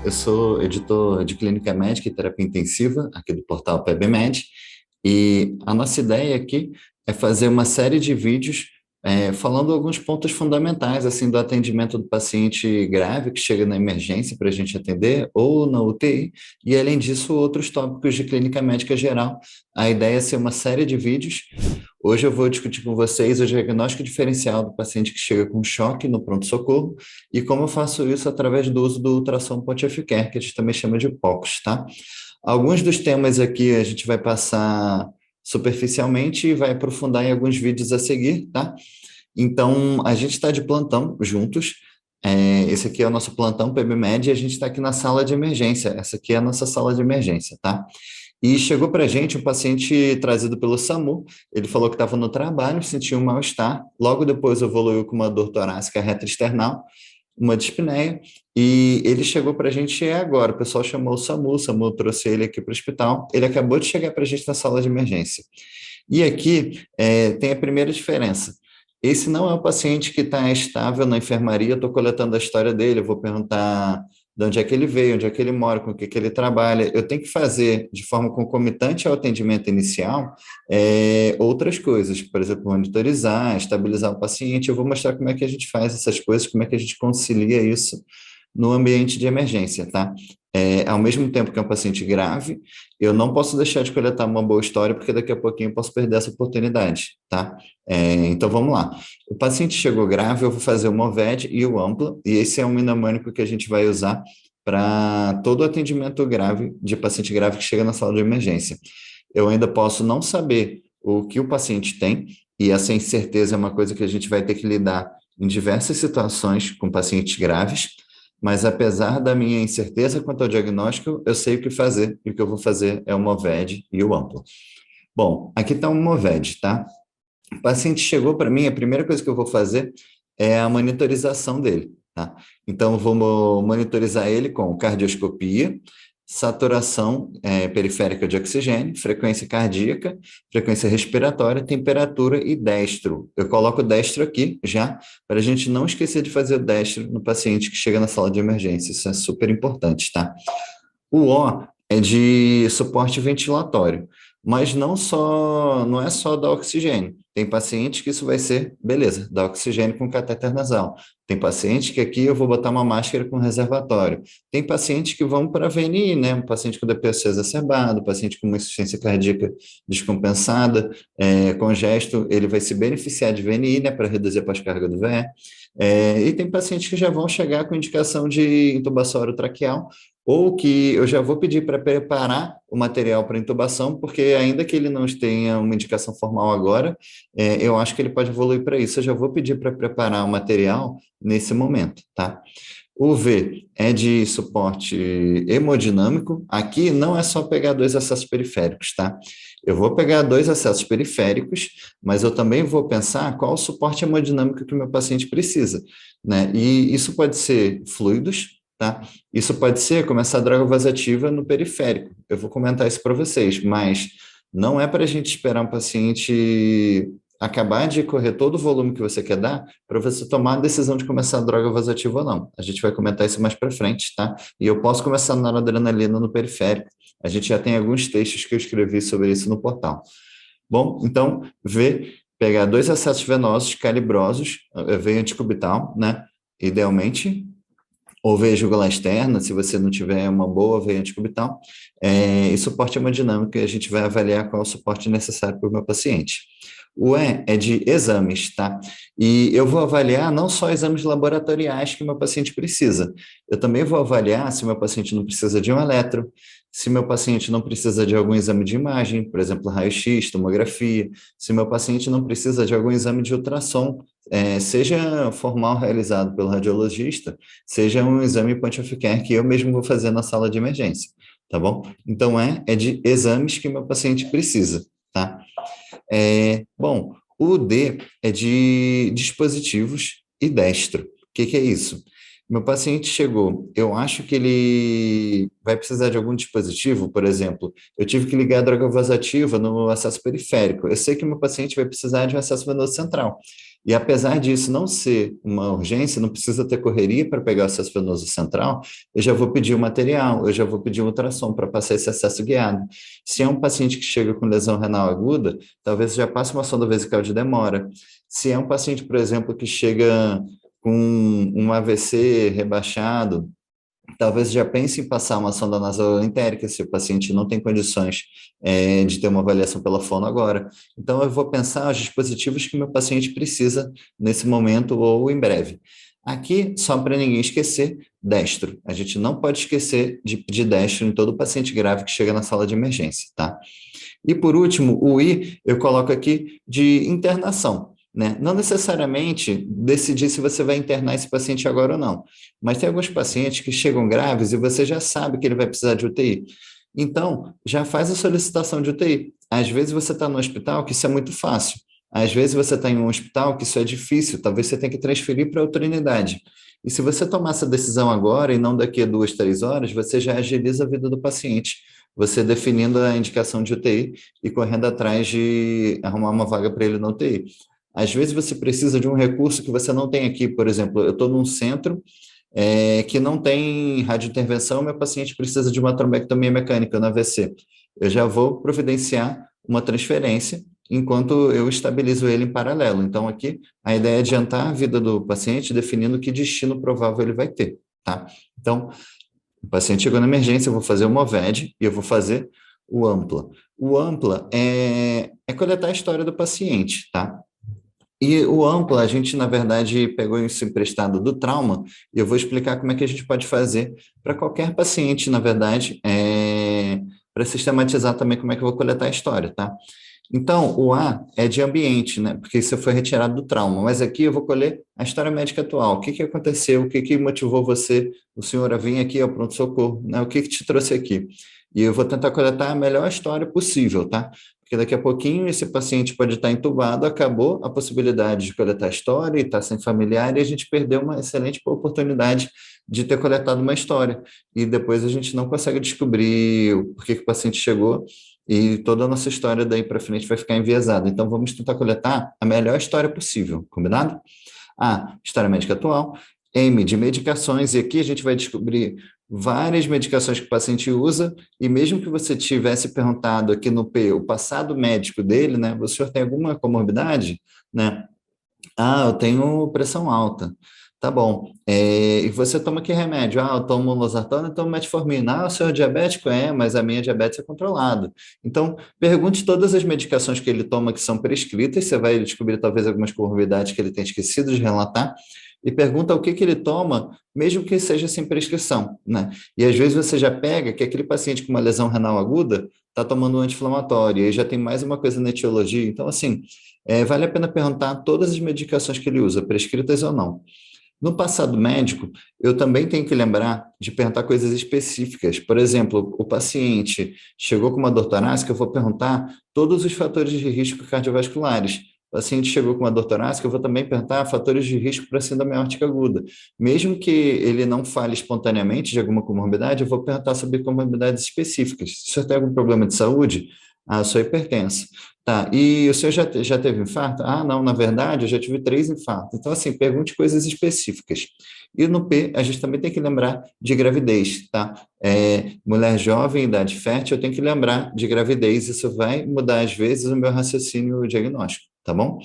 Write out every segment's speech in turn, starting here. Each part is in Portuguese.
Eu sou editor de clínica médica e terapia intensiva aqui do portal PebMed, e a nossa ideia aqui é fazer uma série de vídeos falando alguns pontos fundamentais assim do atendimento do paciente grave que chega na emergência para a gente atender ou na UTI, e além disso outros tópicos de clínica médica geral. A ideia é ser uma série de vídeos. Hoje eu vou discutir com vocês o diagnóstico diferencial do paciente que chega com choque no pronto-socorro e como eu faço isso através do uso do ultrassom Pontificer, que a gente também chama de POCS, tá? Alguns dos temas aqui a gente vai passar superficialmente e vai aprofundar em alguns vídeos a seguir, tá? Então, a gente está de plantão juntos. Esse aqui é o nosso plantão PebMed e a gente está aqui na sala de emergência. Essa aqui é a nossa sala de emergência, tá? E chegou para a gente um paciente trazido pelo SAMU. Ele falou que estava no trabalho, sentiu um mal-estar. Logo depois evoluiu com uma dor torácica retroesternal, uma dispneia, e ele chegou para a gente agora. O pessoal chamou o SAMU trouxe ele aqui para o hospital. Ele acabou de chegar para a gente na sala de emergência. E aqui tem a primeira diferença. Esse não é o paciente que está estável na enfermaria. Eu estou coletando a história dele, eu vou perguntar de onde é que ele veio, onde é que ele mora, com o que que ele trabalha. Eu tenho que fazer, de forma concomitante ao atendimento inicial, outras coisas, por exemplo, monitorizar, estabilizar o paciente. Eu vou mostrar como é que a gente faz essas coisas, como é que a gente concilia isso no ambiente de emergência, tá? Ao mesmo tempo que é um paciente grave, eu não posso deixar de coletar uma boa história, porque daqui a pouquinho eu posso perder essa oportunidade, tá? Então vamos lá. O paciente chegou grave, eu vou fazer o MOVED e o ampla, e esse é um mnemônico que a gente vai usar para todo atendimento grave, de paciente grave que chega na sala de emergência. Eu ainda posso não saber o que o paciente tem, e essa incerteza é uma coisa que a gente vai ter que lidar em diversas situações com pacientes graves, mas apesar da minha incerteza quanto ao diagnóstico, eu sei o que fazer, e o que eu vou fazer é o MOVED e o amplo. Bom, aqui está um MOVED, tá? O paciente chegou para mim, a primeira coisa que eu vou fazer é a monitorização dele, tá? Então, eu vou monitorizar ele com cardioscopia, saturação periférica de oxigênio, frequência cardíaca, frequência respiratória, temperatura e destro. Eu coloco o destro aqui já, para a gente não esquecer de fazer o destro no paciente que chega na sala de emergência. Isso é super importante, tá? O O é de suporte ventilatório, mas não é só dar oxigênio. Tem paciente que isso vai ser, beleza, dar oxigênio com catéter nasal. Tem paciente que aqui eu vou botar uma máscara com reservatório. Tem paciente que vão para VNI, né? Um paciente com DPOC exacerbado, paciente com uma insuficiência cardíaca descompensada, congesto, ele vai se beneficiar de VNI, né, para reduzir a pós-carga do VE. E tem pacientes que já vão chegar com indicação de intubação orotraqueal, ou que eu já vou pedir para preparar o material para intubação, porque ainda que ele não tenha uma indicação formal agora, eu acho que ele pode evoluir para isso. Eu já vou pedir para preparar o material nesse momento, tá? O V é de suporte hemodinâmico. Aqui não é só pegar dois acessos periféricos, tá? Eu vou pegar dois acessos periféricos, mas eu também vou pensar qual o suporte hemodinâmico que o meu paciente precisa, né? E isso pode ser fluidos, tá? Isso pode ser começar a droga vasoativa no periférico. Eu vou comentar isso para vocês, mas não é para a gente esperar um paciente acabar de correr todo o volume que você quer dar para você tomar a decisão de começar a droga vasoativa ou não. A gente vai comentar isso mais para frente, tá? E eu posso começar na noradrenalina no periférico. A gente já tem alguns textos que eu escrevi sobre isso no portal. Bom, então, pegar dois acessos venosos calibrosos, veia anticubital, né? Idealmente, ou veia jugular externa, se você não tiver uma boa veia anticubital, e suporte hemodinâmico, e a gente vai avaliar qual é o suporte necessário para o meu paciente. O E é de exames, tá? E eu vou avaliar não só exames laboratoriais que o meu paciente precisa, eu também vou avaliar se o meu paciente não precisa de um eletro, se meu paciente não precisa de algum exame de imagem, por exemplo, raio-x, tomografia, se meu paciente não precisa de algum exame de ultrassom, seja formal realizado pelo radiologista, seja um exame point of care que eu mesmo vou fazer na sala de emergência, tá bom? Então, é de exames que meu paciente precisa, tá? Bom, o D é de dispositivos e destro. O que que é isso? Meu paciente chegou, eu acho que ele vai precisar de algum dispositivo, por exemplo, eu tive que ligar a droga vasoativa no acesso periférico. Eu sei que meu paciente vai precisar de um acesso venoso central. E apesar disso não ser uma urgência, não precisa ter correria para pegar o acesso venoso central, eu já vou pedir o material, eu já vou pedir um ultrassom para passar esse acesso guiado. Se é um paciente que chega com lesão renal aguda, talvez já passe uma sonda vesical de demora. Se é um paciente, por exemplo, que chega com um AVC rebaixado, talvez já pense em passar uma sonda nasoentérica, se o paciente não tem condições de ter uma avaliação pela fono agora. Então, eu vou pensar os dispositivos que meu paciente precisa nesse momento ou em breve. Aqui, só para ninguém esquecer, destro. A gente não pode esquecer de pedir destro em todo paciente grave que chega na sala de emergência, tá? E por último, o I, eu coloco aqui de internação, né? Não necessariamente decidir se você vai internar esse paciente agora ou não, mas tem alguns pacientes que chegam graves e você já sabe que ele vai precisar de UTI. Então, já faz a solicitação de UTI. Às vezes você está no hospital que isso é muito fácil. Às vezes você está em um hospital que isso é difícil, talvez você tenha que transferir para outra unidade. E se você tomar essa decisão agora e não daqui a 2, 3 horas, você já agiliza a vida do paciente, você definindo a indicação de UTI e correndo atrás de arrumar uma vaga para ele na UTI. Às vezes você precisa de um recurso que você não tem aqui, por exemplo, eu estou num centro que não tem radiointervenção, meu paciente precisa de uma trombectomia mecânica no AVC. Eu já vou providenciar uma transferência enquanto eu estabilizo ele em paralelo. Então, aqui, a ideia é adiantar a vida do paciente, definindo que destino provável ele vai ter, tá? Então, o paciente chegou na emergência, eu vou fazer o MOVED e eu vou fazer o AMPLA. O AMPLA é coletar a história do paciente, tá? E o ampla, a gente, na verdade, pegou isso emprestado do trauma, e eu vou explicar como é que a gente pode fazer para qualquer paciente, na verdade, para sistematizar também como é que eu vou coletar a história, tá? Então, o A é de ambiente, né? Porque isso foi retirado do trauma, mas aqui eu vou colher a história médica atual. O que que aconteceu? O que que motivou você, o senhor, a vir aqui ao pronto-socorro, né? O que que te trouxe aqui? E eu vou tentar coletar a melhor história possível, tá? Porque daqui a pouquinho esse paciente pode estar entubado, acabou a possibilidade de coletar a história e estar sem familiar, e a gente perdeu uma excelente oportunidade de ter coletado uma história. E depois a gente não consegue descobrir o porquê que o paciente chegou, e toda a nossa história daí para frente vai ficar enviesada. Então, vamos tentar coletar a melhor história possível, combinado? A, história médica atual. M, de medicações, e aqui a gente vai descobrir várias medicações que o paciente usa, e mesmo que você tivesse perguntado aqui no P o passado médico dele, né? O senhor tem alguma comorbidade, né? Ah, eu tenho pressão alta. Tá bom. E você toma que remédio? Ah, eu tomo losartana e tomo metformina. Ah, o senhor é diabético? É, mas a minha diabetes é controlada. Então, pergunte todas as medicações que ele toma que são prescritas, você vai descobrir talvez algumas comorbidades que ele tenha esquecido de relatar, e pergunta o que que ele toma, mesmo que seja sem prescrição, né? E às vezes você já pega que aquele paciente com uma lesão renal aguda está tomando um anti-inflamatório, e já tem mais uma coisa na etiologia. Então, assim, vale a pena perguntar todas as medicações que ele usa, prescritas ou não. No passado médico, eu também tenho que lembrar de perguntar coisas específicas. Por exemplo, o paciente chegou com uma dor torácica, eu vou perguntar todos os fatores de risco cardiovasculares. O paciente chegou com uma dor torácica, eu vou também perguntar fatores de risco para síndrome aórtica aguda. Mesmo que ele não fale espontaneamente de alguma comorbidade, eu vou perguntar sobre comorbidades específicas. Se o senhor tem algum problema de saúde? Ah, eu sou hipertenso. Tá, e o senhor já teve infarto? Ah, não, na verdade, eu já tive 3 infartos. Então, assim, pergunte coisas específicas. E no P, a gente também tem que lembrar de gravidez, tá? Mulher jovem, idade fértil, eu tenho que lembrar de gravidez. Isso vai mudar, às vezes, o meu raciocínio diagnóstico, tá bom?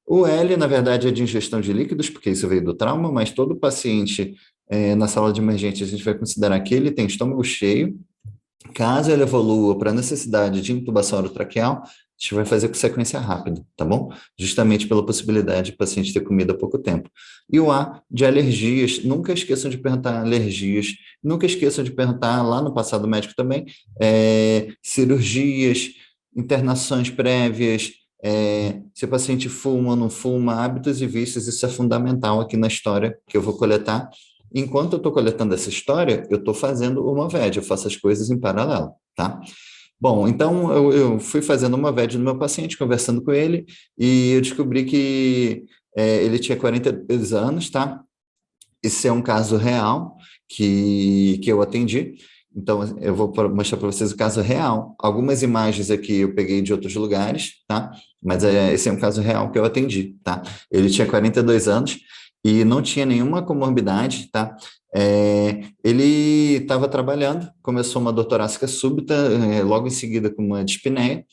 O L, na verdade, é de ingestão de líquidos, porque isso veio do trauma, mas todo paciente na sala de emergência, a gente vai considerar que ele tem estômago cheio. Caso ele evolua para necessidade de intubação orotraqueal, a gente vai fazer com sequência rápida, tá bom? Justamente pela possibilidade do paciente ter comido há pouco tempo. E o A, de alergias, nunca esqueçam de perguntar alergias, nunca esqueçam de perguntar, lá no passado médico também, cirurgias, internações prévias, se o paciente fuma ou não fuma, hábitos e vícios, isso é fundamental aqui na história que eu vou coletar. Enquanto eu estou coletando essa história, eu estou fazendo uma VED, eu faço as coisas em paralelo, tá? Bom, então eu fui fazendo uma VED no meu paciente, conversando com ele, e eu descobri que ele tinha 42 anos, tá? Esse é um caso real que eu atendi, Então, eu vou mostrar para vocês o caso real. Algumas imagens aqui eu peguei de outros lugares, tá? Mas esse é um caso real que eu atendi, tá? Ele tinha 42 anos e não tinha nenhuma comorbidade, tá? Ele estava trabalhando, começou uma dor torácica súbita, logo em seguida com uma dispneia.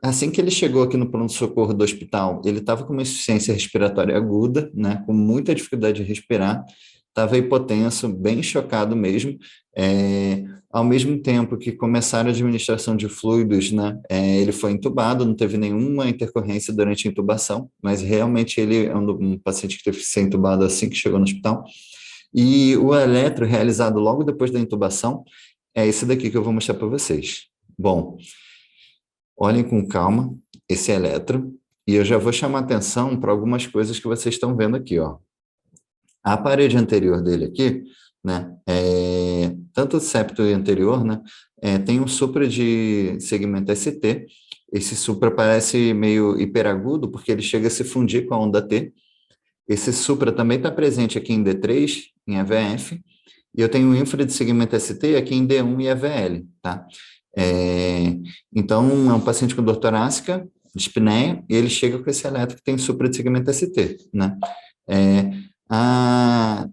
Assim que ele chegou aqui no pronto-socorro do hospital, ele estava com uma insuficiência respiratória aguda, né, com muita dificuldade de respirar, estava hipotenso, bem chocado mesmo. Ao mesmo tempo que começaram a administração de fluidos, né, ele foi entubado, não teve nenhuma intercorrência durante a intubação, mas realmente ele é um paciente que teve que ser entubado assim que chegou no hospital. E o eletro realizado logo depois da intubação é esse daqui que eu vou mostrar para vocês. Bom, olhem com calma esse eletro, e eu já vou chamar atenção para algumas coisas que vocês estão vendo aqui, ó. A parede anterior dele aqui, né, tanto o septo anterior, né, tem um supra de segmento ST. Esse supra parece meio hiperagudo, porque ele chega a se fundir com a onda T. Esse supra também está presente aqui em D3, em EVF, e eu tenho um infra de segmento ST aqui em D1 e EVL, tá? É, então, é um paciente com dor torácica, dispneia, e ele chega com esse eletro que tem supra de segmento ST, né? É,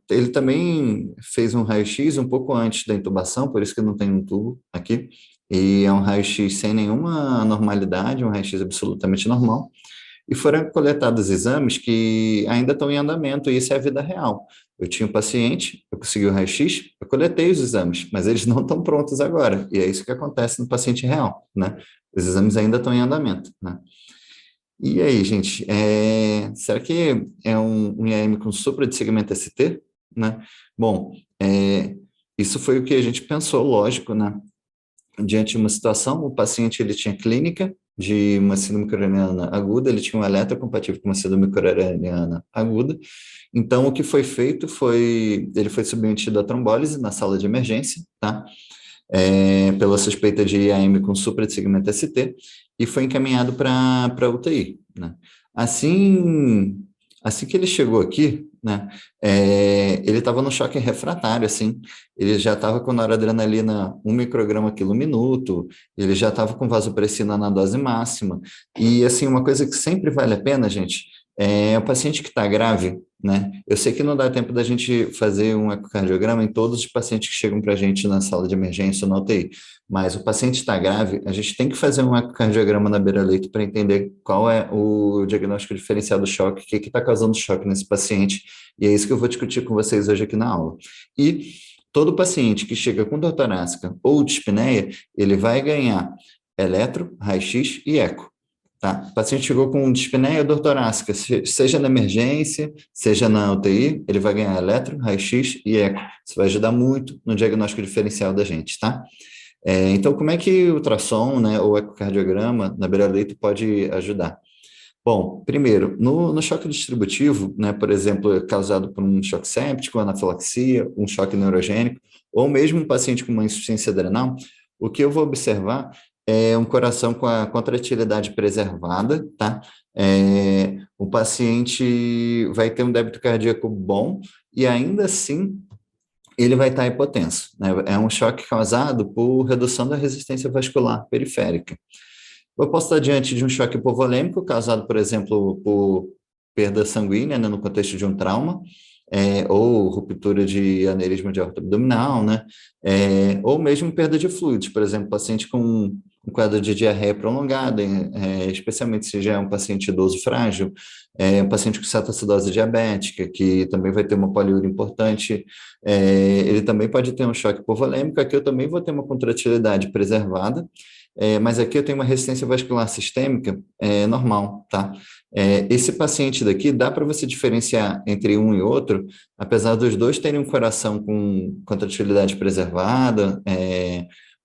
ele também fez um raio-x um pouco antes da intubação, por isso que não tem um tubo aqui, e é um raio-x sem nenhuma anormalidade, um raio-x absolutamente normal, e foram coletados exames que ainda estão em andamento, e isso é a vida real. Eu tinha um paciente, eu consegui o raio-x, eu coletei os exames, mas eles não estão prontos agora, e é isso que acontece no paciente real, né? Os exames ainda estão em andamento, né? E aí, gente, será que é um IAM com supra de segmento ST, né? Bom, isso foi o que a gente pensou, lógico, né? Diante de uma situação, o paciente ele tinha clínica de uma síndrome craniana aguda, ele tinha um eletrocompatível com uma síndrome craniana aguda. Então, o que foi feito foi, ele foi submetido à trombólise na sala de emergência, tá? Pela suspeita de IAM com supra de segmento ST, e foi encaminhado para UTI, né? Assim, assim que ele chegou aqui, né, ele estava no choque refratário, assim, ele já estava com noradrenalina 1 micrograma/minuto, ele já estava com vasopressina na dose máxima, e assim, uma coisa que sempre vale a pena, gente, é o paciente que está grave, né? Eu sei que não dá tempo da gente fazer um ecocardiograma em todos os pacientes que chegam para a gente na sala de emergência ou na UTI, mas o paciente está grave, a gente tem que fazer um ecocardiograma na beira-leito para entender qual é o diagnóstico diferencial do choque, o que está causando choque nesse paciente, e é isso que eu vou discutir com vocês hoje aqui na aula. E todo paciente que chega com dor torácica ou dispneia, ele vai ganhar eletro, raio-x e eco. Tá? O paciente chegou com dispneia dor torácica, seja na emergência, seja na UTI, ele vai ganhar eletro, raio-x e eco. Isso vai ajudar muito no diagnóstico diferencial da gente, tá? Então, como é que o ultrassom, né, ou ecocardiograma na beira-leito pode ajudar? Bom, primeiro, no choque distributivo, né, por exemplo, causado por um choque séptico, anafilaxia, um choque neurogênico, ou mesmo um paciente com uma insuficiência adrenal, o que eu vou observar é um coração com a contratilidade preservada, tá? O paciente vai ter um débito cardíaco bom e ainda assim ele vai estar hipotenso, né? É um choque causado por redução da resistência vascular periférica. Eu posso estar diante de um choque hipovolêmico causado, por exemplo, por perda sanguínea, né, no contexto de um trauma, ou ruptura de aneurisma de aorta abdominal, né, ou mesmo perda de fluidos, por exemplo, paciente com um quadro de diarreia prolongada, especialmente se já é um paciente idoso frágil, um paciente com cetoacidose diabética, que também vai ter uma poliúria importante, ele também pode ter um choque hipovolêmico, aqui eu também vou ter uma contratilidade preservada, mas aqui eu tenho uma resistência vascular sistêmica normal, tá? Esse paciente daqui, dá para você diferenciar entre um e outro, apesar dos dois terem um coração com contratilidade preservada,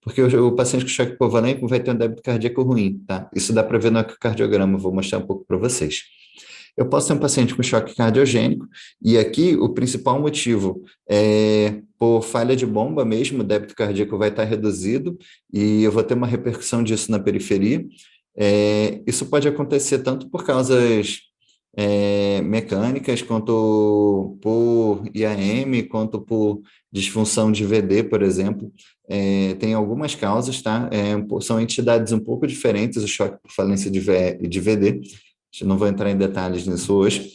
porque o paciente com choque hipovolêmico vai ter um débito cardíaco ruim, tá? Isso dá para ver no ecocardiograma, vou mostrar um pouco para vocês. Eu posso ter um paciente com choque cardiogênico, e aqui o principal motivo é por falha de bomba mesmo, o débito cardíaco vai estar reduzido, e eu vou ter uma repercussão disso na periferia. Isso pode acontecer tanto por causas mecânicas, quanto por IAM, quanto por disfunção de VD, por exemplo. Tem algumas causas, tá? São entidades um pouco diferentes, o choque por falência de VD. Não vou entrar em detalhes nisso hoje.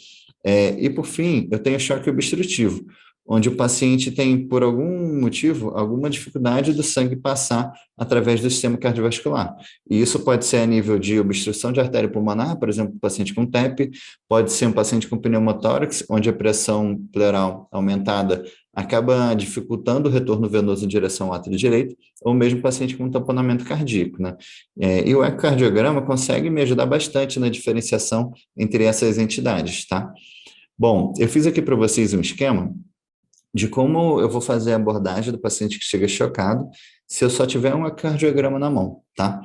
E, por fim, eu tenho choque obstrutivo, onde o paciente tem, por algum motivo, alguma dificuldade do sangue passar através do sistema cardiovascular. E isso pode ser a nível de obstrução de artéria pulmonar, por exemplo, um paciente com TEP, pode ser um paciente com pneumotórax, onde a pressão pleural aumentada acaba dificultando o retorno venoso em direção ao átrio direito, ou mesmo paciente com tamponamento cardíaco, né? E o ecocardiograma consegue me ajudar bastante na diferenciação entre essas entidades, tá? Bom, eu fiz aqui para vocês um esquema de como eu vou fazer a abordagem do paciente que chega chocado se eu só tiver um ecocardiograma na mão, tá?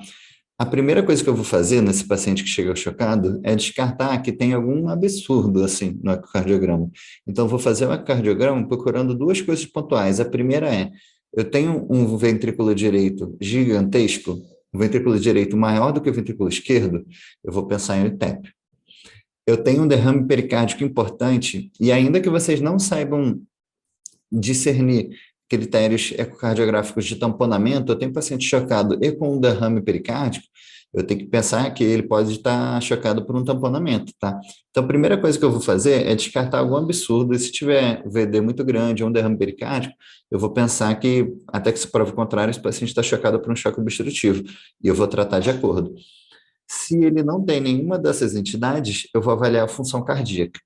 A primeira coisa que eu vou fazer nesse paciente que chega chocado é descartar que tem algum absurdo, assim, no ecocardiograma. Então, eu vou fazer o ecocardiograma procurando duas coisas pontuais. A primeira é, eu tenho um ventrículo direito gigantesco, um ventrículo direito maior do que o ventrículo esquerdo, eu vou pensar em ETEP. Eu tenho um derrame pericárdico importante, e ainda que vocês não saibam discernir critérios ecocardiográficos de tamponamento, eu tenho paciente chocado e com um derrame pericárdico, eu tenho que pensar que ele pode estar chocado por um tamponamento, tá? Então, a primeira coisa que eu vou fazer é descartar algum absurdo, e se tiver VD muito grande ou um derrame pericárdico, eu vou pensar que, até que se prove o contrário, esse paciente está chocado por um choque obstrutivo, e eu vou tratar de acordo. Se ele não tem nenhuma dessas entidades, eu vou avaliar a função cardíaca.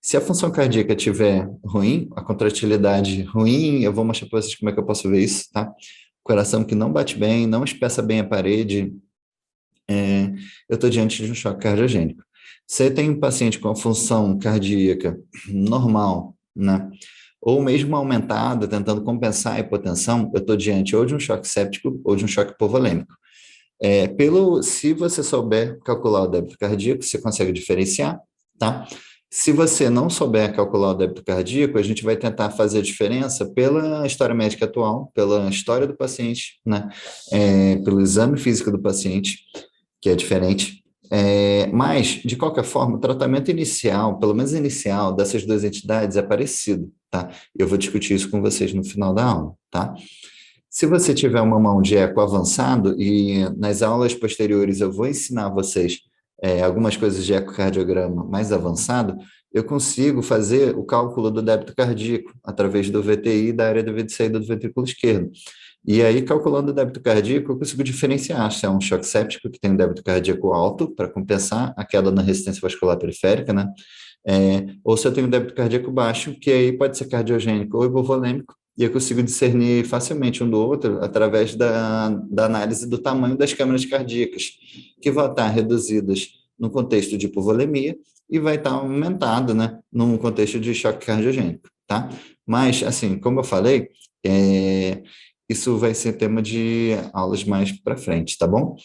Se a função cardíaca estiver ruim, a contratilidade ruim, eu vou mostrar para vocês como é que eu posso ver isso, tá? Coração que não bate bem, não espessa bem a parede, eu estou diante de um choque cardiogênico. Se tem um paciente com a função cardíaca normal, né? Ou mesmo aumentada, tentando compensar a hipotensão, eu estou diante ou de um choque séptico ou de um choque hipovolêmico. Se você souber calcular o débito cardíaco, você consegue diferenciar, tá? Se você não souber calcular o débito cardíaco, a gente vai tentar fazer a diferença pela história médica atual, pela história do paciente, né? Pelo exame físico do paciente, que é diferente. Mas, de qualquer forma, o tratamento inicial, pelo menos inicial, dessas duas entidades é parecido, tá? Eu vou discutir isso com vocês no final da aula, tá? Se você tiver uma mão de eco avançado, e nas aulas posteriores eu vou ensinar vocês algumas coisas de ecocardiograma mais avançado, eu consigo fazer o cálculo do débito cardíaco através do VTI da área de saída do ventrículo esquerdo. E aí, calculando o débito cardíaco, eu consigo diferenciar se é um choque séptico que tem um débito cardíaco alto, para compensar a queda na resistência vascular periférica, né? Ou se eu tenho um débito cardíaco baixo, que aí pode ser cardiogênico ou hipovolêmico, e eu consigo discernir facilmente um do outro através da análise do tamanho das câmaras cardíacas, que vão estar reduzidas no contexto de hipovolemia e vai estar aumentado, né, num contexto de choque cardiogênico, tá? Mas, assim, como eu falei, isso vai ser tema de aulas mais para frente, tá bom?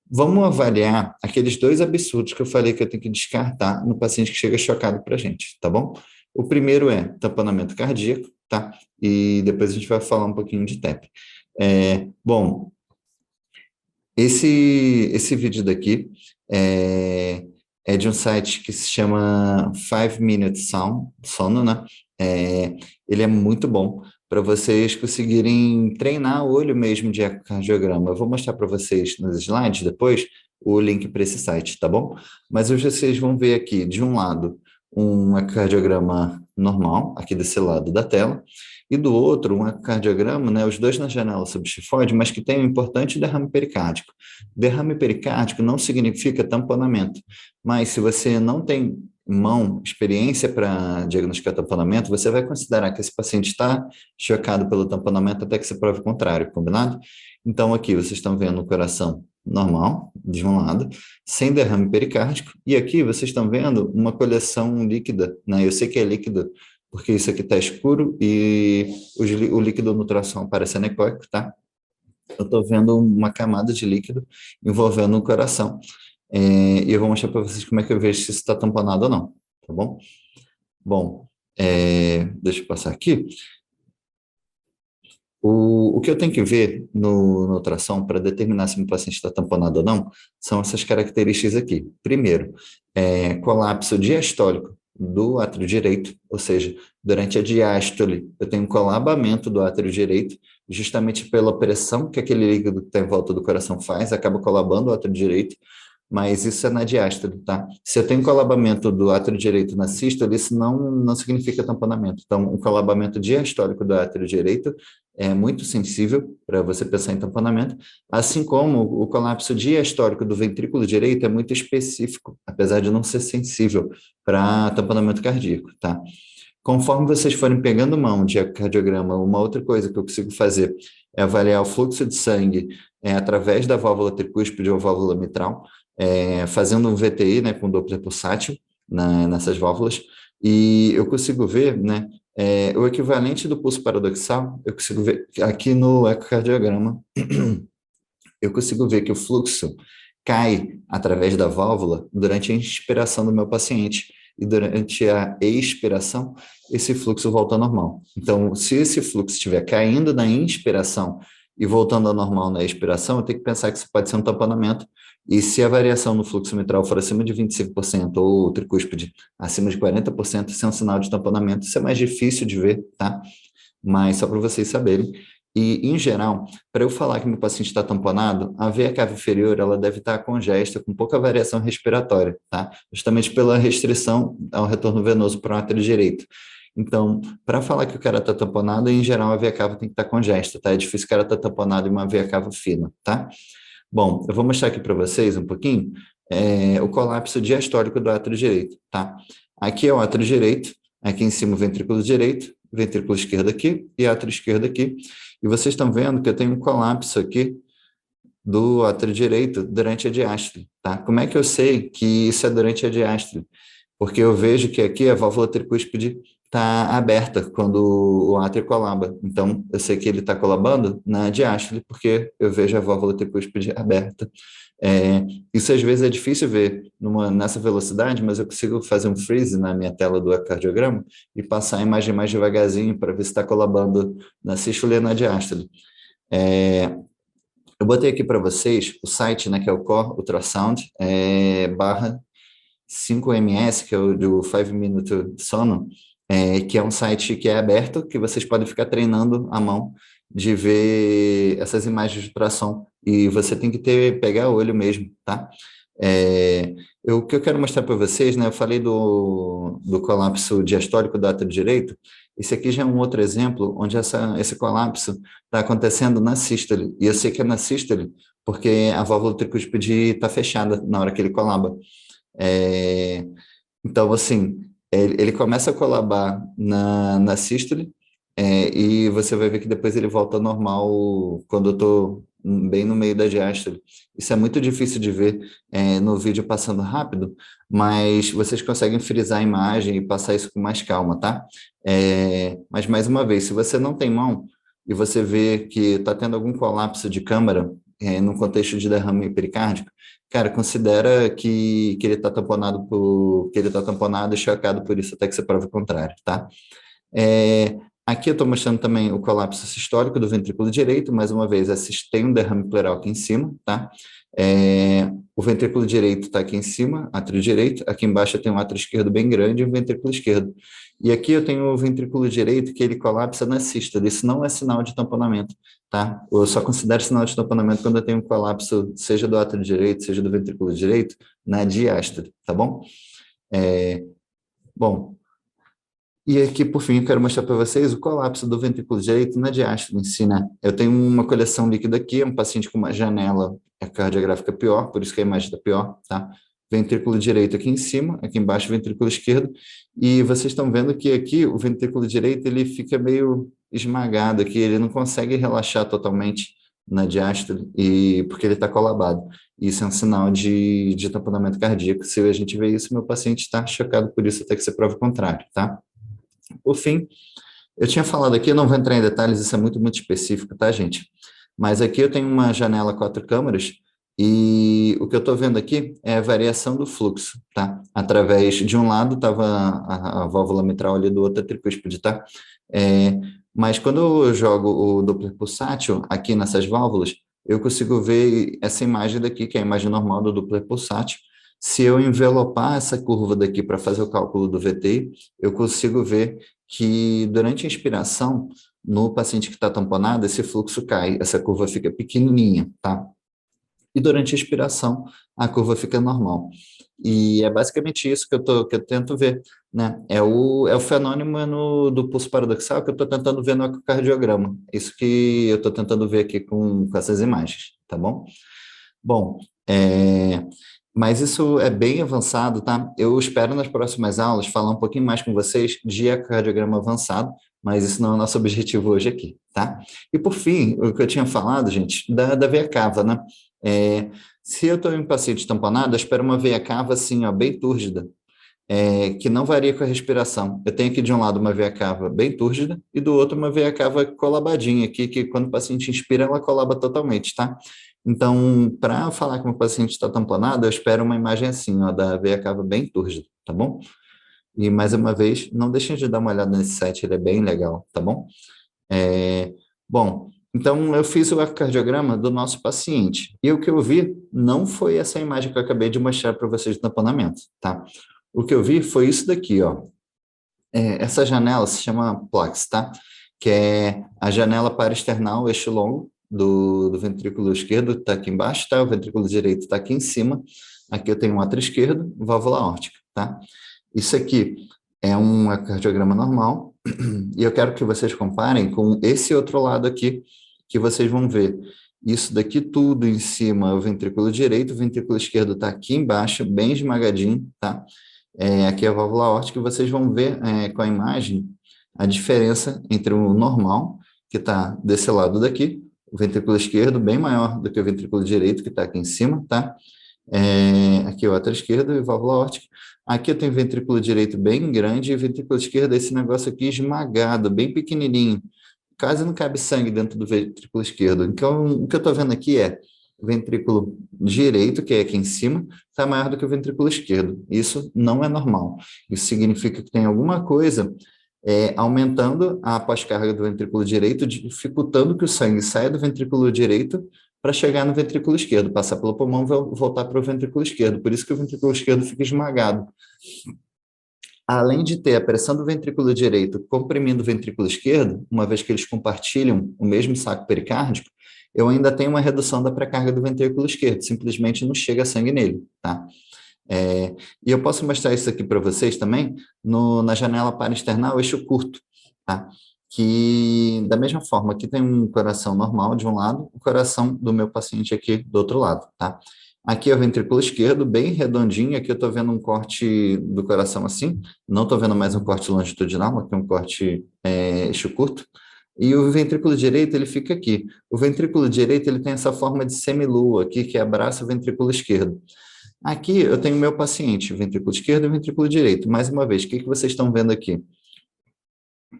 Vamos avaliar aqueles dois absurdos que eu falei que eu tenho que descartar no paciente que chega chocado para a gente, tá bom? O primeiro é tamponamento cardíaco, tá? E depois a gente vai falar um pouquinho de TEP. Bom, esse vídeo daqui é de um site que se chama 5 Minute Sono, né? Ele é muito bom para vocês conseguirem treinar o olho mesmo de ecocardiograma. Eu vou mostrar para vocês nos slides depois o link para esse site, tá bom? Mas hoje vocês vão ver aqui, de um lado, um ecocardiograma normal, aqui desse lado da tela, e do outro, um ecocardiograma, né, os dois na janela subxifoide, mas que tem um importante derrame pericárdico. Derrame pericárdico não significa tamponamento, mas se você não tem experiência para diagnosticar tamponamento, você vai considerar que esse paciente está chocado pelo tamponamento até que se prove o contrário, combinado? Então, aqui vocês estão vendo o coração normal, de um lado, sem derrame pericárdico, e aqui vocês estão vendo uma coleção líquida, né? Eu sei que é líquido, porque isso aqui está escuro e o líquido no ultrassom parece anecoico, tá? Eu estou vendo uma camada de líquido envolvendo o coração. E eu vou mostrar para vocês como é que eu vejo se isso está tamponado ou não, tá bom? Bom, deixa eu passar aqui. O que eu tenho que ver no ultrassom para determinar se o paciente está tamponado ou não são essas características aqui. Primeiro, colapso diastólico do átrio direito, ou seja, durante a diástole eu tenho um colabamento do átrio direito, justamente pela pressão que aquele líquido que está em volta do coração faz, acaba colabando o átrio direito, mas isso é na diástole, tá? Se eu tenho colabamento do átrio direito na sístole, isso não significa tamponamento. Então, o colabamento diastólico do átrio direito é muito sensível para você pensar em tamponamento, assim como o colapso diastólico do ventrículo direito é muito específico, apesar de não ser sensível para tamponamento cardíaco, tá? Conforme vocês forem pegando mão de ecocardiograma, uma outra coisa que eu consigo fazer é avaliar o fluxo de sangue através da válvula tricúspide ou válvula mitral, fazendo um VTI, né, com Doppler pulsátil nessas válvulas, e eu consigo ver, né, o equivalente do pulso paradoxal, eu consigo ver aqui no ecocardiograma, eu consigo ver que o fluxo cai através da válvula durante a inspiração do meu paciente e durante a expiração, esse fluxo volta ao normal. Então, se esse fluxo estiver caindo na inspiração e voltando ao normal na expiração, eu tenho que pensar que isso pode ser um tamponamento. E se a variação no fluxo mitral for acima de 25% ou tricúspide acima de 40%, isso é um sinal de tamponamento. Isso é mais difícil de ver, tá? Mas só para vocês saberem. E, em geral, para eu falar que meu paciente está tamponado, a veia cava inferior ela deve estar congesta, com pouca variação respiratória, tá? Justamente pela restrição ao retorno venoso para o átrio direito. Então, para falar que o cara está tamponado, em geral, a veia cava tem que estar congesta, tá? É difícil o cara estar tamponado em uma veia cava fina, tá? Bom, eu vou mostrar aqui para vocês um pouquinho o colapso diastólico do átrio direito, tá? Aqui é o átrio direito, aqui em cima o ventrículo direito, ventrículo esquerdo aqui e átrio esquerdo aqui. E vocês estão vendo que eu tenho um colapso aqui do átrio direito durante a diástole, tá? Como é que eu sei que isso é durante a diástole? Porque eu vejo que aqui a válvula tricúspide está aberta quando o átrio colaba. Então, eu sei que ele está colabando na diástole, porque eu vejo a válvula tricúspide aberta. Isso às vezes é difícil ver nessa velocidade, mas eu consigo fazer um freeze na minha tela do ecocardiograma e passar a imagem mais devagarzinho para ver se está colabando na sístole e na diástole. Eu botei aqui para vocês o site, né, que é o Core Ultrasound, barra 5MS, que é o do 5 Minute Sono, que é um site que é aberto, que vocês podem ficar treinando à mão de ver essas imagens de ultrassom, e você tem que pegar o olho mesmo, tá? O que eu quero mostrar para vocês, né, eu falei do colapso diastólico do átrio direito, esse aqui já é um outro exemplo, onde esse colapso está acontecendo na sístole, e eu sei que é na sístole, porque a válvula tricúspide está fechada na hora que ele colaba. É, então, assim, ele começa a colabar na sístole, e você vai ver que depois ele volta ao normal quando eu estou bem no meio da diástole. Isso é muito difícil de ver no vídeo passando rápido, mas vocês conseguem frisar a imagem e passar isso com mais calma, tá? Mas, mais uma vez, se você não tem mão e você vê que está tendo algum colapso de câmara, no contexto de derrame pericárdico, cara, considera que ele está tamponado que ele está tamponado e chocado por isso até que você prove o contrário, tá? Aqui eu estou mostrando também o colapso sistólico do ventrículo direito, mais uma vez, tem um derrame pleural aqui em cima, tá? O ventrículo direito está aqui em cima, átrio direito, aqui embaixo eu tenho um átrio esquerdo bem grande e um ventrículo esquerdo. E aqui eu tenho o ventrículo direito que ele colapsa na sístole, isso não é sinal de tamponamento, tá? Eu só considero sinal de tamponamento quando eu tenho um colapso, seja do átrio direito, seja do ventrículo direito, na diástole, tá bom? Bom, e aqui, por fim, eu quero mostrar para vocês o colapso do ventrículo direito na diástole em si, né? Eu tenho uma coleção líquida aqui, um paciente com uma janela cardiográfica pior, por isso que a imagem está pior, tá? Ventrículo direito aqui em cima, aqui embaixo ventrículo esquerdo, e vocês estão vendo que aqui o ventrículo direito ele fica meio esmagado aqui, ele não consegue relaxar totalmente na diástole, porque ele está colabado. Isso é um sinal de tamponamento cardíaco. Se a gente vê isso, meu paciente está chocado por isso até que você prove o contrário, tá? Por fim, eu tinha falado aqui, eu não vou entrar em detalhes, isso é muito, muito específico, tá, gente? Mas aqui eu tenho uma janela 4 câmaras e o que eu estou vendo aqui é a variação do fluxo, tá? Através de um lado estava a válvula mitral ali, do outro a tricúspide, tá? Mas quando eu jogo o Doppler pulsátil aqui nessas válvulas, eu consigo ver essa imagem daqui, que é a imagem normal do Doppler pulsátil. Se eu envelopar essa curva daqui para fazer o cálculo do VTI, eu consigo ver que durante a inspiração, no paciente que está tamponado, esse fluxo cai, essa curva fica pequenininha, tá? E durante a expiração, a curva fica normal. E é basicamente isso que eu tento ver, né? É o fenômeno do pulso paradoxal que eu estou tentando ver no ecocardiograma. Isso que eu estou tentando ver aqui com essas imagens, tá bom? Bom, mas isso é bem avançado, tá? Eu espero nas próximas aulas falar um pouquinho mais com vocês de ecocardiograma avançado, mas isso não é o nosso objetivo hoje aqui, tá? E por fim, o que eu tinha falado, gente, da veia cava, né? Se eu estou em um paciente tamponado, eu espero uma veia cava assim, ó, bem túrgida, que não varia com a respiração. Eu tenho aqui de um lado uma veia cava bem túrgida e do outro uma veia cava colabadinha aqui, que quando o paciente inspira, ela colaba totalmente, tá? Então, para falar que o paciente está tamponado, eu espero uma imagem assim, ó, da veia cava bem túrgida, tá bom? E mais uma vez, não deixem de dar uma olhada nesse site, ele é bem legal, tá bom? É, bom, então eu fiz o ecocardiograma do nosso paciente. E o que eu vi não foi essa imagem que eu acabei de mostrar para vocês do tamponamento, tá? O que eu vi foi isso daqui, ó. Essa janela se chama Plax, tá? Que é a janela parasternal, eixo longo do ventrículo esquerdo, está aqui embaixo, tá? O ventrículo direito está aqui em cima. Aqui eu tenho um átrio esquerdo, válvula aórtica, tá? Isso aqui é um ecocardiograma normal, e eu quero que vocês comparem com esse outro lado aqui, que vocês vão ver. Isso daqui tudo em cima é o ventrículo direito, o ventrículo esquerdo está aqui embaixo, bem esmagadinho, tá? Aqui é a válvula aórtica, e vocês vão ver com a imagem a diferença entre o normal, que está desse lado daqui, o ventrículo esquerdo bem maior do que o ventrículo direito, que está aqui em cima, tá? Aqui é o átrio esquerdo e válvula aórtica. Aqui eu tenho ventrículo direito bem grande e ventrículo esquerdo esse negócio aqui esmagado, bem pequenininho. Quase não cabe sangue dentro do ventrículo esquerdo. Então, o que eu estou vendo aqui é o ventrículo direito, que é aqui em cima, está maior do que o ventrículo esquerdo. Isso não é normal. Isso significa que tem alguma coisa aumentando a pós-carga do ventrículo direito, dificultando que o sangue saia do ventrículo direito para chegar no ventrículo esquerdo, passar pelo pulmão e voltar para o ventrículo esquerdo. Por isso que o ventrículo esquerdo fica esmagado. Além de ter a pressão do ventrículo direito comprimindo o ventrículo esquerdo, uma vez que eles compartilham o mesmo saco pericárdico, eu ainda tenho uma redução da pré-carga do ventrículo esquerdo, simplesmente não chega sangue nele, tá? E eu posso mostrar isso aqui para vocês também na janela paraesternal, eixo curto, tá? Que, da mesma forma, aqui tem um coração normal de um lado, o coração do meu paciente aqui do outro lado, tá? Aqui é o ventrículo esquerdo, bem redondinho, aqui eu estou vendo um corte do coração assim, não estou vendo mais um corte longitudinal, aqui é um corte eixo curto, e o ventrículo direito, ele fica aqui. O ventrículo direito, ele tem essa forma de semilua aqui, que abraça o ventrículo esquerdo. Aqui eu tenho meu paciente, ventrículo esquerdo e ventrículo direito. Mais uma vez, o que vocês estão vendo aqui?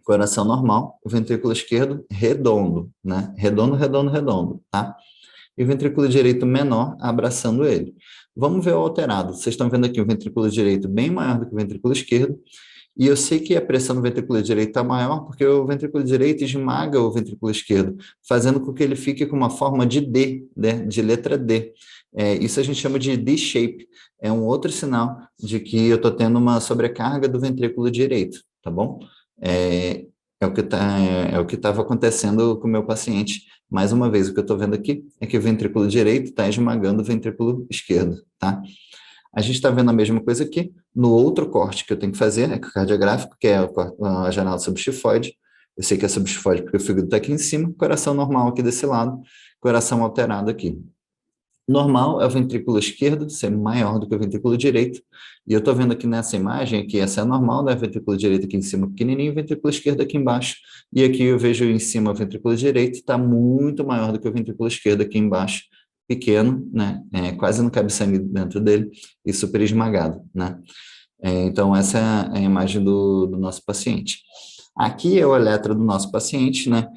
Coração normal, o ventrículo esquerdo redondo, né? Redondo, redondo, redondo, tá? E o ventrículo direito menor abraçando ele. Vamos ver o alterado. Vocês estão vendo aqui o ventrículo direito bem maior do que o ventrículo esquerdo, e eu sei que a pressão no ventrículo direito está maior porque o ventrículo direito esmaga o ventrículo esquerdo, fazendo com que ele fique com uma forma de D, né, de letra D. Isso a gente chama de D-shape. É um outro sinal de que eu estou tendo uma sobrecarga do ventrículo direito, tá bom? É, é o que estava acontecendo com o meu paciente. Mais uma vez, o que eu estou vendo aqui é que o ventrículo direito está esmagando o ventrículo esquerdo, tá? A gente está vendo a mesma coisa aqui no outro corte que eu tenho que fazer, ecocardiográfico, que é a janela subxifoide. Eu sei que é subxifoide porque o fígado está aqui em cima, coração normal aqui desse lado, coração alterado aqui. Normal é o ventrículo esquerdo ser maior do que o ventrículo direito, e eu estou vendo aqui nessa imagem que essa é normal, né? O ventrículo direito aqui em cima pequenininho, o ventrículo esquerdo aqui embaixo, e aqui eu vejo em cima o ventrículo direito está muito maior do que o ventrículo esquerdo aqui embaixo, pequeno, né? Quase não cabe sangue dentro dele, e super esmagado, né? Então essa é a imagem do nosso paciente. Aqui é o eletro do nosso paciente, né?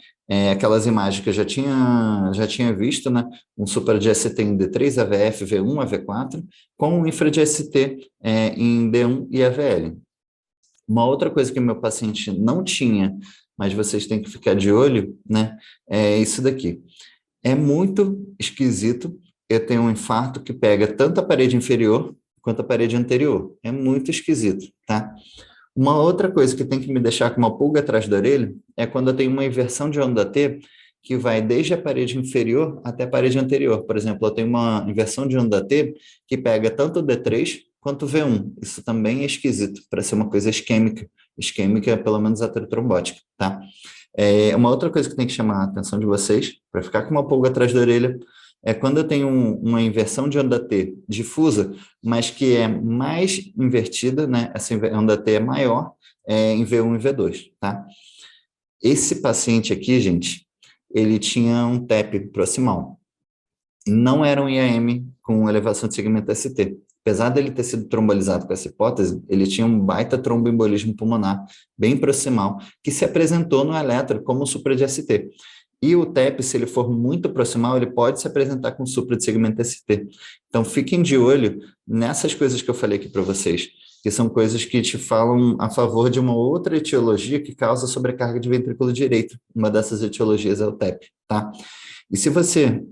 Aquelas imagens que eu já tinha visto, né? Um super de ST em D3, AVF, V1, AV4, com um infra de ST em D1 e AVL. Uma outra coisa que meu paciente não tinha, mas vocês têm que ficar de olho, né? É isso daqui. É muito esquisito. Eu tenho um infarto que pega tanto a parede inferior quanto a parede anterior. É muito esquisito, tá? Uma outra coisa que tem que me deixar com uma pulga atrás da orelha é quando eu tenho uma inversão de onda T que vai desde a parede inferior até a parede anterior. Por exemplo, eu tenho uma inversão de onda T que pega tanto o D3 quanto o V1. Isso também é esquisito, para ser uma coisa isquêmica. Isquêmica é pelo menos aterotrombótica, tá? Uma outra coisa que tem que chamar a atenção de vocês, para ficar com uma pulga atrás da orelha, é quando eu tenho uma inversão de onda T difusa, mas que é mais invertida, né? Essa onda T é maior em V1 e V2, tá? Esse paciente aqui, gente, ele tinha um TEP proximal. Não era um IAM com elevação de segmento ST. Apesar dele ter sido trombolizado com essa hipótese, ele tinha um baita tromboembolismo pulmonar, bem proximal, que se apresentou no eletro como supra de ST. E o TEP, se ele for muito proximal, ele pode se apresentar com supra de segmento ST. Então, fiquem de olho nessas coisas que eu falei aqui para vocês, que são coisas que te falam a favor de uma outra etiologia que causa sobrecarga de ventrículo direito. Uma dessas etiologias é o TEP, tá? E se você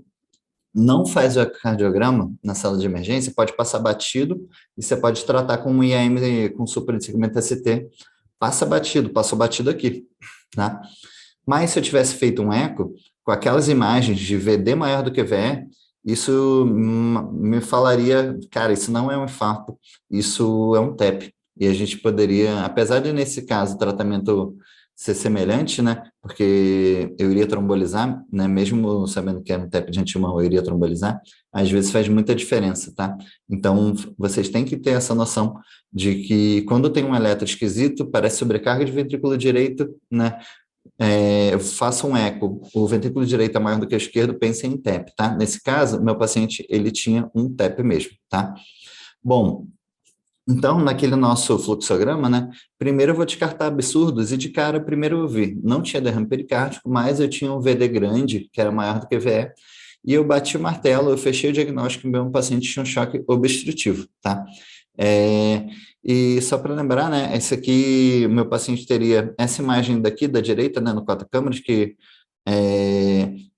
não faz o ecocardiograma na sala de emergência, pode passar batido e você pode tratar com um IAM com supra de segmento ST. Passa batido, passou batido aqui, tá? Mas se eu tivesse feito um eco, com aquelas imagens de VD maior do que VE, isso me falaria, cara, isso não é um infarto, isso é um TEP. E a gente poderia, apesar de nesse caso o tratamento ser semelhante, né? Porque eu iria trombolizar, né? Mesmo sabendo que é um TEP de antemão, eu iria trombolizar, às vezes faz muita diferença, tá? Então, vocês têm que ter essa noção de que quando tem um eletro esquisito, parece sobrecarga de ventrículo direito, né? Faça um eco, o ventrículo direito é maior do que o esquerdo, pense em TEP, tá? Nesse caso, meu paciente, ele tinha um TEP mesmo, tá? Bom, então, naquele nosso fluxograma, né? Primeiro eu vou descartar absurdos e de cara, primeiro eu vi, não tinha derrame pericárdico, mas eu tinha um VD grande, que era maior do que VE, e eu bati o martelo, eu fechei o diagnóstico e meu paciente tinha um choque obstrutivo, tá? É, e só para lembrar, né, esse aqui, meu paciente teria essa imagem daqui da direita, né, no quatro câmeras, que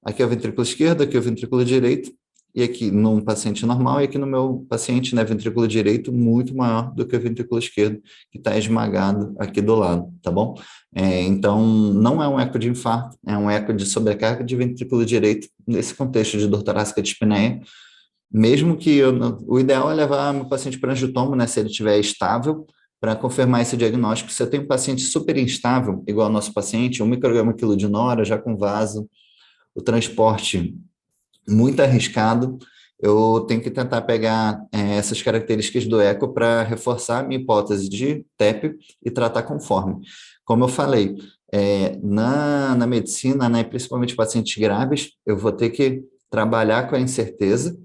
aqui é o ventrículo esquerdo, aqui é o ventrículo direito, e aqui num paciente normal, e aqui no meu paciente, né, ventrículo direito muito maior do que o ventrículo esquerdo, que está esmagado aqui do lado, tá bom? Então, não é um eco de infarto, é um eco de sobrecarga de ventrículo direito, nesse contexto de dor torácica de espinéia, mesmo que o ideal é levar meu paciente para angiotomo, né, se ele estiver estável, para confirmar esse diagnóstico. Se eu tenho um paciente super instável, igual ao nosso paciente, 1 micrograma quilo de nora, já com vaso, o transporte muito arriscado, eu tenho que tentar pegar essas características do eco para reforçar a minha hipótese de TEP e tratar conforme. Como eu falei, na medicina, né, principalmente pacientes graves, eu vou ter que trabalhar com a incerteza,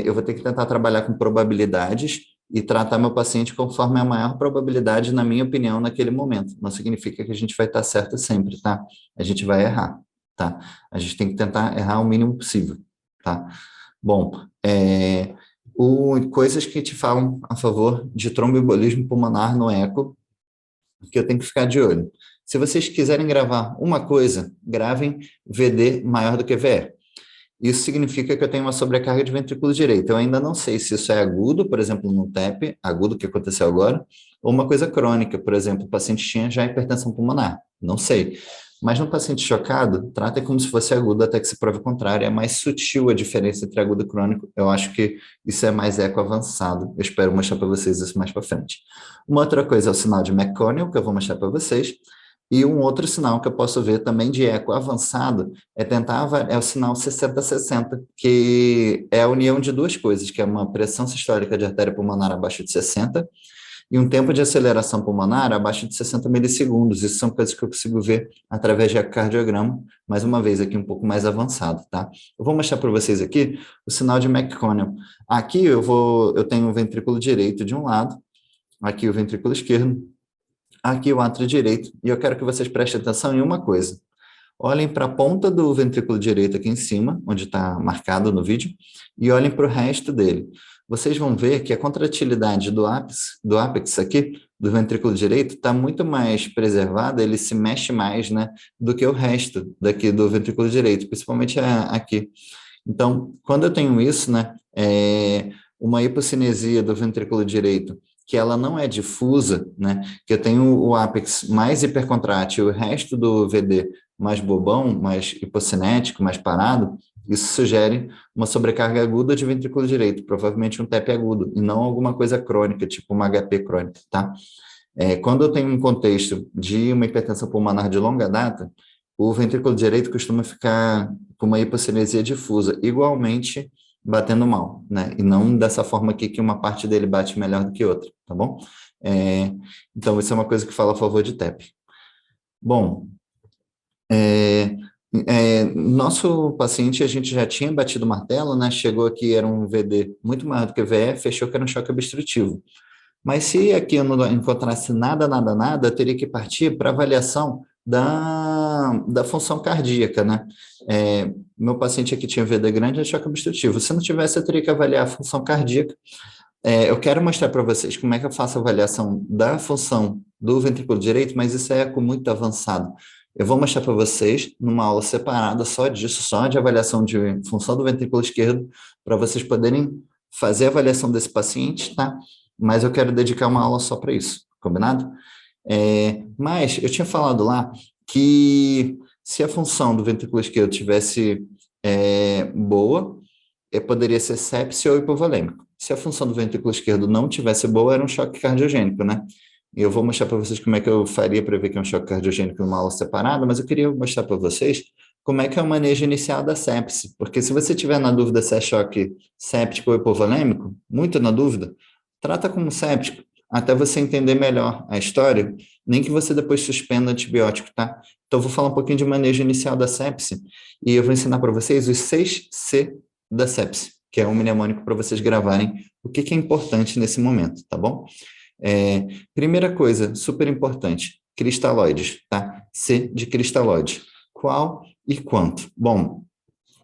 eu vou ter que tentar trabalhar com probabilidades e tratar meu paciente conforme a maior probabilidade, na minha opinião, naquele momento. Não significa que a gente vai estar certo sempre, tá? A gente vai errar, tá? A gente tem que tentar errar o mínimo possível, tá? Bom, coisas que te falam a favor de tromboembolismo pulmonar no eco, que eu tenho que ficar de olho. Se vocês quiserem gravar uma coisa, gravem VD maior do que VE. Isso significa que eu tenho uma sobrecarga de ventrículo direito. Eu ainda não sei se isso é agudo, por exemplo, no TEP, agudo que aconteceu agora, ou uma coisa crônica, por exemplo, o paciente tinha já hipertensão pulmonar. Não sei. Mas no paciente chocado, trata como se fosse agudo até que se prove o contrário. É mais sutil a diferença entre agudo e crônico. Eu acho que isso é mais eco avançado. Eu espero mostrar para vocês isso mais para frente. Uma outra coisa é o sinal de McConnell, que eu vou mostrar para vocês. E um outro sinal que eu posso ver também de eco avançado é o sinal 60-60, que é a união de duas coisas, que é uma pressão sistólica de artéria pulmonar abaixo de 60 e um tempo de aceleração pulmonar abaixo de 60 milissegundos. Isso são coisas que eu consigo ver através de ecocardiograma, mais uma vez aqui um pouco mais avançado, tá? Eu vou mostrar para vocês aqui o sinal de McConnell. Aqui eu tenho o ventrículo direito de um lado, aqui o ventrículo esquerdo, aqui o átrio direito, e eu quero que vocês prestem atenção em uma coisa. Olhem para a ponta do ventrículo direito aqui em cima, onde está marcado no vídeo, e olhem para o resto dele. vocês vão ver que a contratilidade do ápex aqui, do ventrículo direito, está muito mais preservada, ele se mexe mais, né, do que o resto daqui do ventrículo direito, principalmente aqui. Então, quando eu tenho isso, né, uma hipocinesia do ventrículo direito, que ela não é difusa, né, que eu tenho o ápex mais hipercontrátil e o resto do VD mais bobão, mais hipocinético, mais parado, isso sugere uma sobrecarga aguda de ventrículo direito, provavelmente um TEP agudo, e não alguma coisa crônica, tipo uma HP crônica, tá? Quando eu tenho um contexto de uma hipertensão pulmonar de longa data, o ventrículo direito costuma ficar com uma hipocinesia difusa, igualmente batendo mal, né? E não dessa forma aqui que uma parte dele bate melhor do que outra, tá bom? É, então, isso é uma coisa que fala a favor de TEP. Bom, é, nosso paciente, a gente já tinha batido o martelo, né? Chegou aqui, era um VD muito maior do que VE, fechou que era um choque obstrutivo. Mas se aqui eu não encontrasse nada, nada, nada, eu teria que partir para avaliação da função cardíaca, né? Meu paciente aqui tinha VD grande e choque obstrutivo. Se não tivesse, eu teria que avaliar a função cardíaca. Eu quero mostrar para vocês como é que eu faço a avaliação da função do ventrículo direito, mas isso é eco muito avançado. Eu vou mostrar para vocês numa aula separada só disso, só de avaliação de função do ventrículo esquerdo, para vocês poderem fazer a avaliação desse paciente, tá? Mas eu quero dedicar uma aula só para isso, combinado? Mas eu tinha falado lá que se a função do ventrículo esquerdo tivesse boa, poderia ser sepse ou hipovolêmico. Se a função do ventrículo esquerdo não tivesse boa, era um choque cardiogênico, né? E eu vou mostrar para vocês como é que eu faria para ver que é um choque cardiogênico numa aula separada, mas eu queria mostrar para vocês como é que é o manejo inicial da sepse, porque se você tiver na dúvida se é choque séptico ou hipovolêmico, muito na dúvida, trata como séptico, até você entender melhor a história, nem que você depois suspenda o antibiótico, tá? Então, eu vou falar um pouquinho de manejo inicial da sepse, e eu vou ensinar para vocês os 6C da sepse, que é um mnemônico para vocês gravarem o que é importante nesse momento, tá bom? Primeira coisa, super importante, cristalóides, tá? C de cristalóide. Qual e quanto? Bom,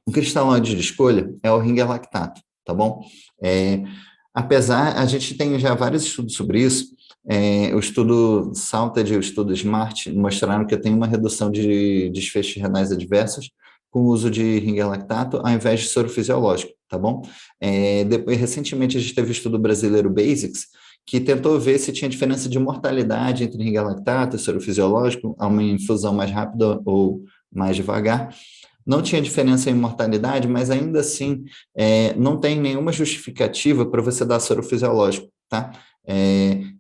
o cristalóide de escolha é o ringer lactato, tá bom? Apesar, a gente tem já vários estudos sobre isso, o estudo Salted e o estudo SMART mostraram que tem uma redução de desfechos renais adversos com o uso de ringer lactato ao invés de soro fisiológico, tá bom? Recentemente a gente teve o estudo brasileiro Basics, que tentou ver se tinha diferença de mortalidade entre ringer lactato e soro fisiológico, a uma infusão mais rápida ou mais devagar. Não tinha diferença em mortalidade, mas ainda assim não tem nenhuma justificativa para você dar soro fisiológico, tá?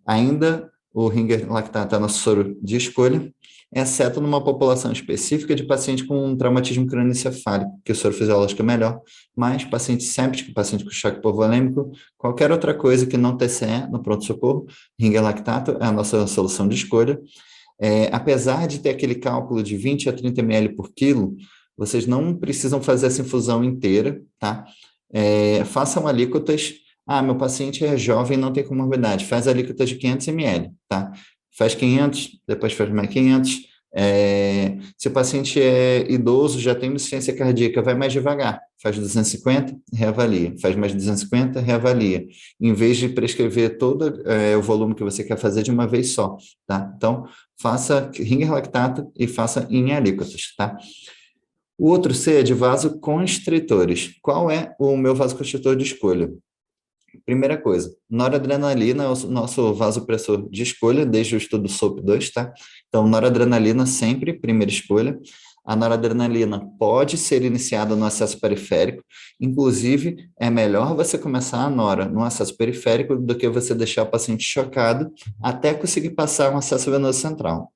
Ainda o ringer lactato é nosso soro de escolha, exceto numa população específica de paciente com um traumatismo crânioencefálico, que o soro fisiológico é melhor, mas paciente séptico, paciente com choque hipovolêmico, qualquer outra coisa que não TCE no pronto-socorro, ringer lactato é a nossa solução de escolha. Apesar de ter aquele cálculo de 20 a 30 ml por quilo, vocês não precisam fazer essa infusão inteira, tá? Façam alíquotas. Meu paciente é jovem, não tem comorbidade. Faz alíquotas de 500 ml, tá? Faz 500, depois faz mais 500. Se o paciente é idoso, já tem insuficiência cardíaca, vai mais devagar. Faz 250, reavalia. Faz mais 250, reavalia. Em vez de prescrever todo o volume que você quer fazer de uma vez só, tá? Então, faça ringer lactato e faça em alíquotas, tá? O outro C é de vasoconstritores. Qual é o meu vasoconstritor de escolha? Primeira coisa, noradrenalina é o nosso vasopressor de escolha, desde o estudo SOP2, tá? Então, noradrenalina sempre, primeira escolha. A noradrenalina pode ser iniciada no acesso periférico, inclusive é melhor você começar a nora no acesso periférico do que você deixar o paciente chocado até conseguir passar um acesso venoso central.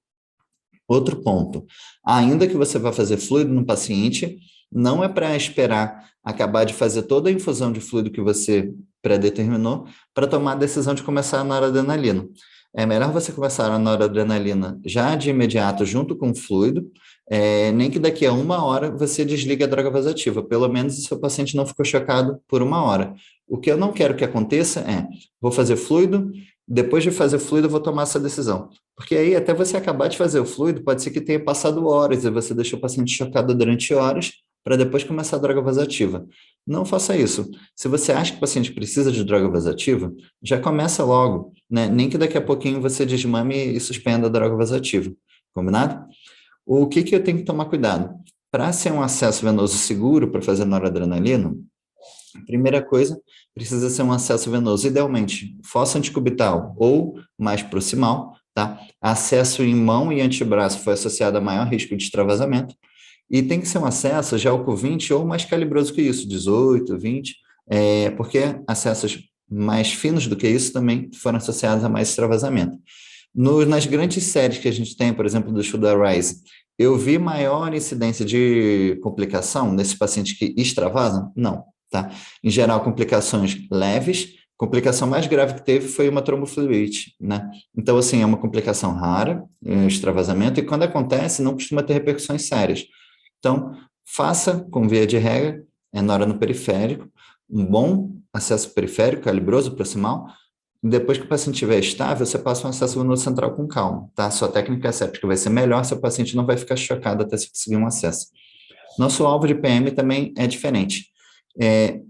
Outro ponto, ainda que você vá fazer fluido no paciente, não é para esperar acabar de fazer toda a infusão de fluido que você predeterminou para tomar a decisão de começar a noradrenalina. É melhor você começar a noradrenalina já de imediato junto com o fluido, nem que daqui a 1 hora você desligue a droga vasoativa, pelo menos o seu paciente não ficou chocado por 1 hora. O que eu não quero que aconteça vou fazer fluido, depois de fazer fluido eu vou tomar essa decisão. Porque aí, até você acabar de fazer o fluido, pode ser que tenha passado horas e você deixou o paciente chocado durante horas para depois começar a droga vasoativa. não faça isso. Se você acha que o paciente precisa de droga vasoativa, já começa logo, né? Nem que daqui a pouquinho você desmame e suspenda a droga vasoativa. Combinado? O que que eu tenho que tomar cuidado? Para ser um acesso venoso seguro para fazer noradrenalina, primeira coisa, precisa ser um acesso venoso, idealmente fossa anticubital ou mais proximal, tá? Acesso em mão e antebraço foi associado a maior risco de extravasamento, e tem que ser um acesso de álcool 20 ou mais calibroso que isso, 18, 20, porque acessos mais finos do que isso também foram associados a mais extravasamento. Nas grandes séries que a gente tem, por exemplo, do estudo da RISE, eu vi maior incidência de complicação nesses pacientes que extravasam? Não, tá? Em geral, complicações leves. Complicação mais grave que teve foi uma trombofluorite, né? Então, assim, é uma complicação rara, extravasamento, e quando acontece, não costuma ter repercussões sérias. Então, faça, com via de regra, nora no periférico, um bom acesso periférico, calibroso, proximal. Depois que o paciente estiver estável, você passa um acesso venoso central com calma, tá? Sua técnica séptica vai ser melhor, seu paciente não vai ficar chocado até se conseguir um acesso. Nosso alvo de PM também é diferente.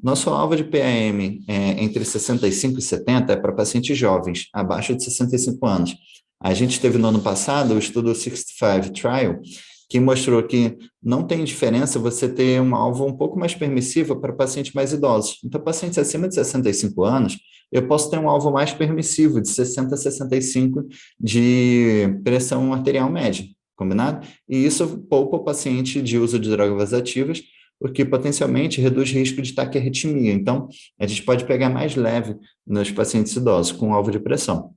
Nosso alvo de PM entre 65 e 70 é para pacientes jovens, abaixo de 65 anos. A gente teve no ano passado o estudo 65 Trial, que mostrou que não tem diferença você ter um alvo um pouco mais permissivo para pacientes mais idosos. Então, pacientes acima de 65 anos, eu posso ter um alvo mais permissivo, de 60 a 65 de pressão arterial média, combinado? E isso poupa o paciente de uso de drogas vasoativas, porque potencialmente reduz risco de taquiarritmia. Então, a gente pode pegar mais leve nos pacientes idosos com alvo de pressão.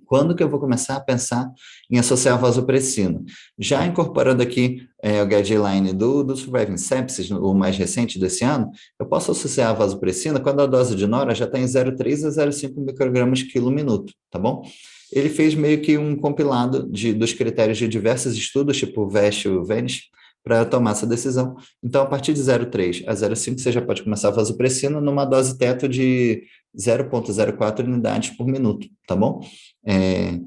Quando que eu vou começar a pensar em associar a vasopressina? Já incorporando aqui o guideline do Surviving Sepsis, o mais recente desse ano, eu posso associar a vasopressina quando a dose de nora já está em 0,3 a 0,5 microgramas quilo minuto, tá bom? Ele fez meio que um compilado dos critérios de diversos estudos, tipo VEST ou VENIS, para tomar essa decisão. Então, a partir de 0,3 a 0,5, você já pode começar a vasopressina numa dose teto de 0,04 unidades por minuto, tá bom? É,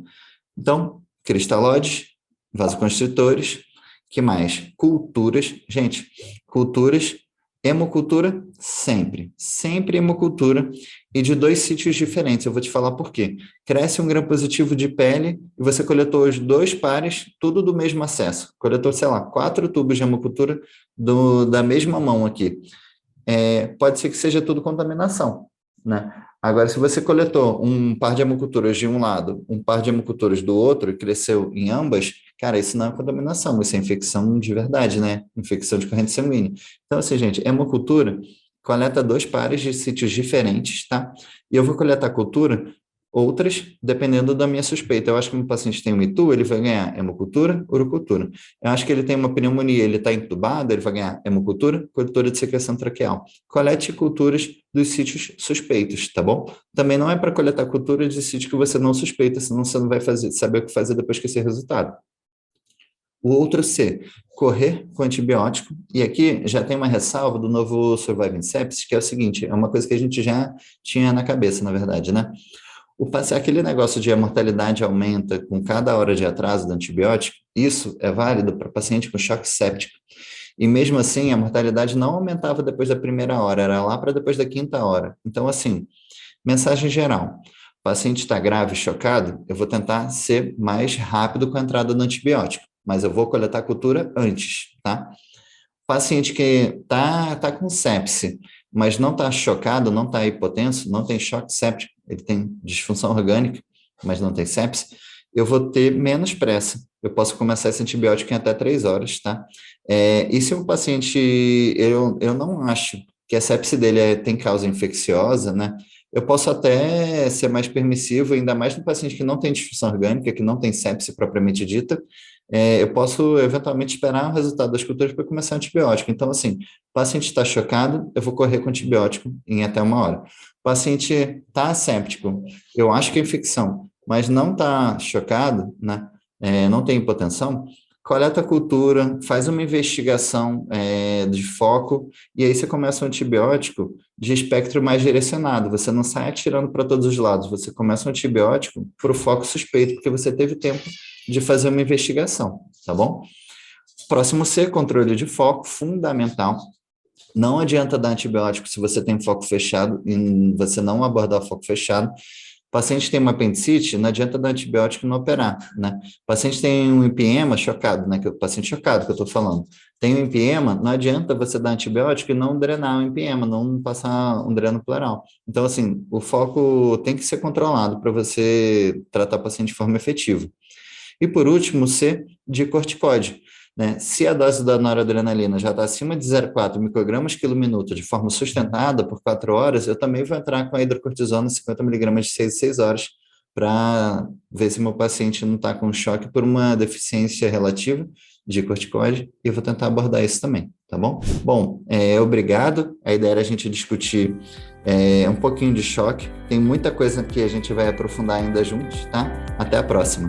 então, cristalóides, vasoconstritores, que mais? Culturas. Gente, culturas, hemocultura, sempre. Sempre hemocultura e de dois sítios diferentes. Eu vou te falar por quê. Cresce um gram positivo de pele e você coletou os dois pares, tudo do mesmo acesso. Coletou, sei lá, 4 tubos de hemocultura da mesma mão aqui. Pode ser que seja tudo contaminação, né? Agora, se você coletou um par de hemoculturas de um lado, um par de hemoculturas do outro e cresceu em ambas, cara, isso não é contaminação, isso é infecção de verdade, né? Infecção de corrente sanguínea. Então, assim, gente, hemocultura coleta dois pares de sítios diferentes, tá? E eu vou coletar cultura outras, dependendo da minha suspeita. Eu acho que um paciente tem um ITU, ele vai ganhar hemocultura, urocultura. Eu acho que ele tem uma pneumonia, ele está entubado, ele vai ganhar hemocultura, cultura de secreção traqueal. Colete culturas dos sítios suspeitos, tá bom? Também não é para coletar cultura de sítios que você não suspeita, senão você não vai saber o que fazer depois que esse resultado. O outro C, correr com antibiótico. E aqui já tem uma ressalva do novo Surviving Sepsis, que é o seguinte, é uma coisa que a gente já tinha na cabeça, na verdade, né? Aquele negócio de a mortalidade aumenta com cada hora de atraso do antibiótico, isso é válido para paciente com choque séptico. E mesmo assim, a mortalidade não aumentava depois da primeira hora, era lá para depois da quinta hora. Então, assim, mensagem geral. O paciente está grave, chocado, eu vou tentar ser mais rápido com a entrada do antibiótico, mas eu vou coletar a cultura antes, tá? Paciente que tá com sepse, mas não está chocado, não está hipotenso, não tem choque séptico, ele tem disfunção orgânica, mas não tem sepse, eu vou ter menos pressa. Eu posso começar esse antibiótico em até 3 horas, tá? E se o paciente, eu não acho que a sepse dele tem causa infecciosa, né? Eu posso até ser mais permissivo, ainda mais no paciente que não tem disfunção orgânica, que não tem sepse propriamente dita, eu posso eventualmente esperar o resultado das culturas para começar antibiótico. Então, assim, o paciente está chocado, eu vou correr com antibiótico em até 1 hora. O paciente está asséptico, eu acho que é infecção, mas não está chocado, né? Não tem hipotensão, coleta a cultura, faz uma investigação de foco, e aí você começa um antibiótico de espectro mais direcionado. Você não sai atirando para todos os lados, você começa um antibiótico para o foco suspeito, porque você teve tempo de fazer uma investigação, tá bom? Próximo C, controle de foco, fundamental. Não adianta dar antibiótico se você tem foco fechado e você não abordar o foco fechado. O paciente tem uma apendicite, não adianta dar antibiótico e não operar, né? O paciente tem um empiema chocado, né? Que é o paciente chocado que eu estou falando. Tem um empiema, não adianta você dar antibiótico e não drenar o empiema, não passar um dreno pleural. Então, assim, o foco tem que ser controlado para você tratar o paciente de forma efetiva. E por último, o C de corticóide. Né? Se a dose da noradrenalina já está acima de 0,4 microgramas quilo minuto de forma sustentada por 4 horas, eu também vou entrar com a hidrocortisona 50 miligramas de 6 em 6 horas para ver se meu paciente não está com choque por uma deficiência relativa de corticoide e eu vou tentar abordar isso também, tá bom? Bom, obrigado. A ideia era a gente discutir um pouquinho de choque. Tem muita coisa que a gente vai aprofundar ainda juntos, tá? Até a próxima.